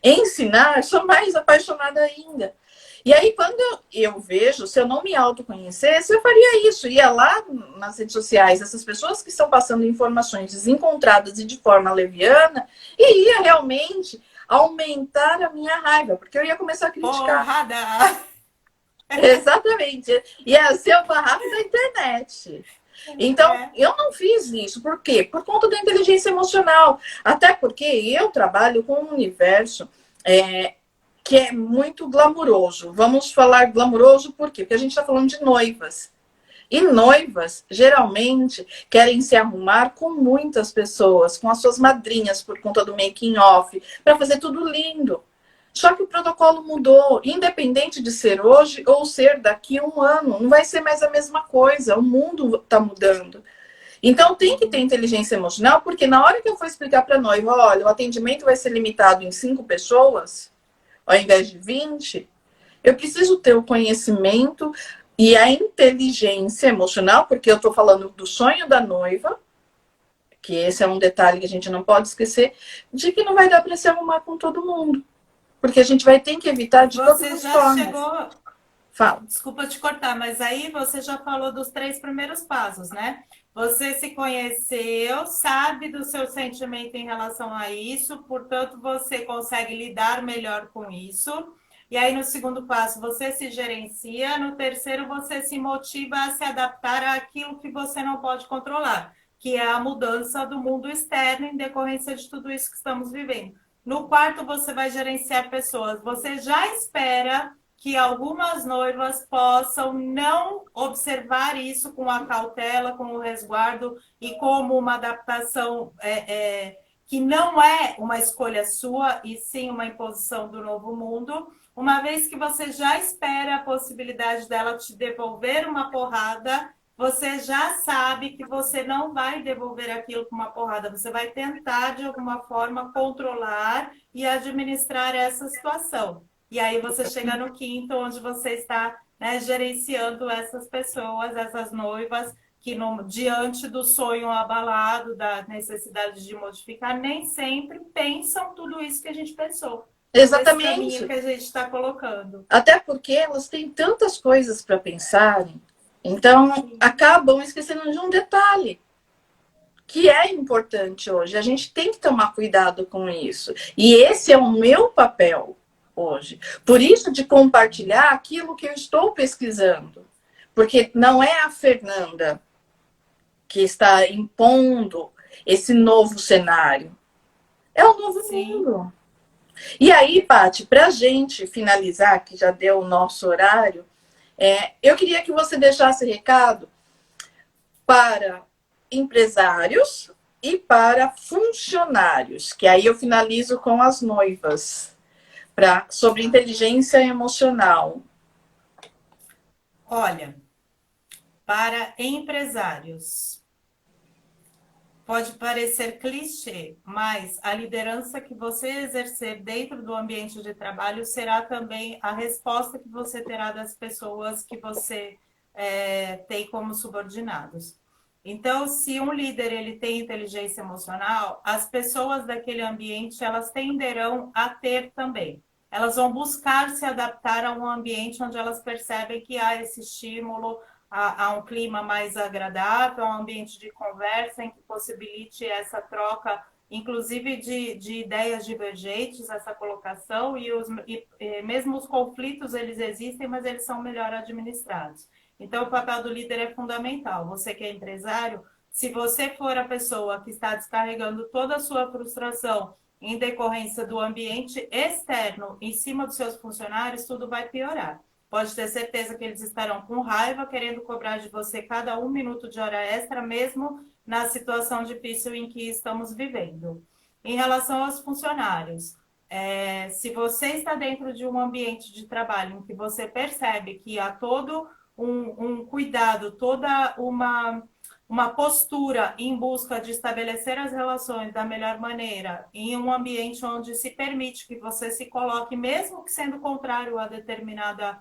Ensinar, sou mais apaixonada ainda. E aí, quando eu vejo, se eu não me autoconhecesse, eu faria isso. Ia lá nas redes sociais, essas pessoas que estão passando informações desencontradas e de forma leviana, e ia realmente aumentar a minha raiva, porque eu ia começar a criticar. Porrada! Exatamente. Ia ser o barraco da internet. Então, É. eu não fiz isso. Por quê? Por conta da inteligência emocional. Até porque eu trabalho com um universo que é muito glamuroso. Vamos falar glamuroso por quê? Porque a gente está falando de noivas. E noivas, geralmente, querem se arrumar com muitas pessoas, com as suas madrinhas, por conta do making off, para fazer tudo lindo. Só que o protocolo mudou, independente de ser hoje ou ser daqui a um ano. Não vai ser mais a mesma coisa, o mundo está mudando. Então tem que ter Uhum. inteligência emocional, porque na hora que eu for explicar para a noiva, olha, o atendimento vai ser limitado em 5 pessoas, ao invés de 20, eu preciso ter o conhecimento e a inteligência emocional, porque eu estou falando do sonho da noiva, que esse é um detalhe que a gente não pode esquecer, de que não vai dar para se arrumar com todo mundo. Porque a gente vai ter que evitar de todas Você as já formas. chegou. Fala. Desculpa te cortar, mas aí você já falou dos 3 primeiros passos, né? Você se conheceu, sabe do seu sentimento em relação a isso, portanto, você consegue lidar melhor com isso. E aí, no segundo passo, você se gerencia. No terceiro, você se motiva a se adaptar àquilo que você não pode controlar, que é a mudança do mundo externo em decorrência de tudo isso que estamos vivendo. No quarto, você vai gerenciar pessoas. Você já espera que algumas noivas possam não observar isso com a cautela, com o resguardo e como uma adaptação que não é uma escolha sua, e sim uma imposição do novo mundo, uma vez que você já espera a possibilidade dela te devolver uma porrada, você já sabe que você não vai devolver aquilo com uma porrada, você vai tentar, de alguma forma, controlar e administrar essa situação. E aí você chega no quinto, onde você está, né, gerenciando essas pessoas, essas noivas, que diante do sonho abalado, da necessidade de modificar, nem sempre pensam tudo isso que a gente pensou. Todo esse caminho Exatamente. que a gente está colocando. Até porque elas têm tantas coisas para pensarem, então Sim, acabam esquecendo de um detalhe que é importante hoje. A gente tem que tomar cuidado com isso. E esse é o meu papel hoje. Por isso de compartilhar aquilo que eu estou pesquisando. Porque não é a Fernanda que está impondo esse novo cenário. É o novo sim. mundo. E aí, Paty, para a gente finalizar, que já deu o nosso horário, eu queria que você deixasse recado para empresários e para funcionários, que aí eu finalizo com as noivas, sobre inteligência emocional. Olha, para empresários, pode parecer clichê, mas a liderança que você exercer dentro do ambiente de trabalho será também a resposta que você terá das pessoas que você tem como subordinados. Então, se um líder ele tem inteligência emocional, as pessoas daquele ambiente elas tenderão a ter também. Elas vão buscar se adaptar a um ambiente onde elas percebem que há esse estímulo, há um clima mais agradável, um ambiente de conversa em que possibilite essa troca, inclusive de ideias divergentes, essa colocação, e mesmo os conflitos eles existem, mas eles são melhor administrados. Então, o papel do líder é fundamental. Você que é empresário, se você for a pessoa que está descarregando toda a sua frustração em decorrência do ambiente externo em cima dos seus funcionários, tudo vai piorar. Pode ter certeza que eles estarão com raiva, querendo cobrar de você cada 1 minuto de hora extra, mesmo na situação difícil em que estamos vivendo. Em relação aos funcionários, se você está dentro de um ambiente de trabalho em que você percebe que há todo um cuidado, toda uma postura em busca de estabelecer as relações da melhor maneira, em um ambiente onde se permite que você se coloque, mesmo que sendo contrário a determinada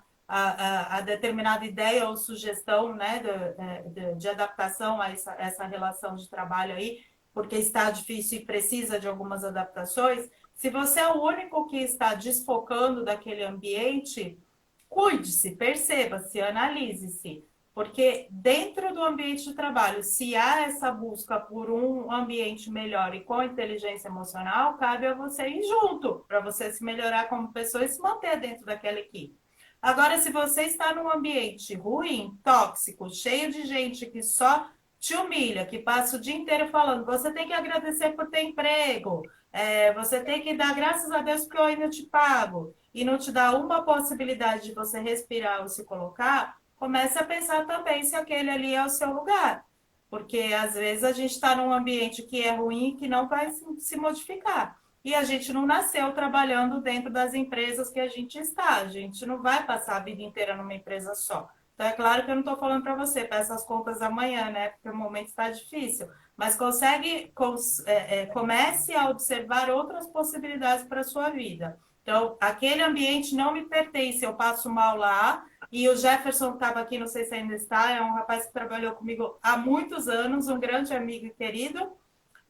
ideia ou sugestão, né, de adaptação a essa relação de trabalho aí, porque está difícil e precisa de algumas adaptações. Se você é o único que está desfocando daquele ambiente, cuide-se, perceba-se, analise-se, porque dentro do ambiente de trabalho, se há essa busca por um ambiente melhor e com inteligência emocional, cabe a você ir junto, para você se melhorar como pessoa e se manter dentro daquela equipe. Agora, se você está num ambiente ruim, tóxico, cheio de gente que só te humilha, que passa o dia inteiro falando, você tem que agradecer por ter emprego, você tem que dar graças a Deus porque eu ainda te pago, e não te dá uma possibilidade de você respirar ou se colocar, comece a pensar também se aquele ali é o seu lugar. Porque às vezes a gente está num ambiente que é ruim e que não vai se modificar. E a gente não nasceu trabalhando dentro das empresas que a gente está. A gente não vai passar a vida inteira numa empresa só. Então, é claro que eu não estou falando para você, peça as contas amanhã, né? Porque o momento está difícil. Mas comece a observar outras possibilidades para a sua vida. Então, aquele ambiente não me pertence, eu passo mal lá. E o Jefferson estava aqui, não sei se ainda está, é um rapaz que trabalhou comigo há muitos anos, um grande amigo e querido.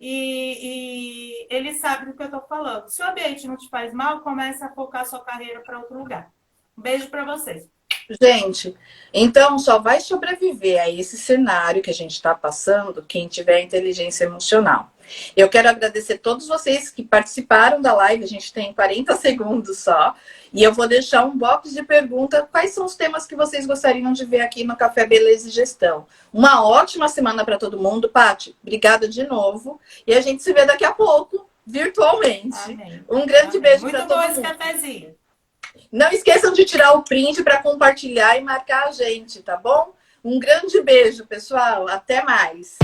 E ele sabe do que eu estou falando. Se o ambiente não te faz mal, comece a focar a sua carreira para outro lugar. Um beijo para vocês. Gente, então só vai sobreviver a esse cenário que a gente está passando quem tiver inteligência emocional. Eu quero agradecer a todos vocês que participaram da live, a gente tem 40 segundos só, e eu vou deixar um box de pergunta, quais são os temas que vocês gostariam de ver aqui no Café Beleza e Gestão. Uma ótima semana para todo mundo. Paty, obrigada de novo, e a gente se vê daqui a pouco, virtualmente. Amém. Um grande beijo para todo mundo. Muito bom esse cafezinho. Não esqueçam de tirar o print para compartilhar e marcar a gente, tá bom? Um grande beijo, pessoal. Até mais.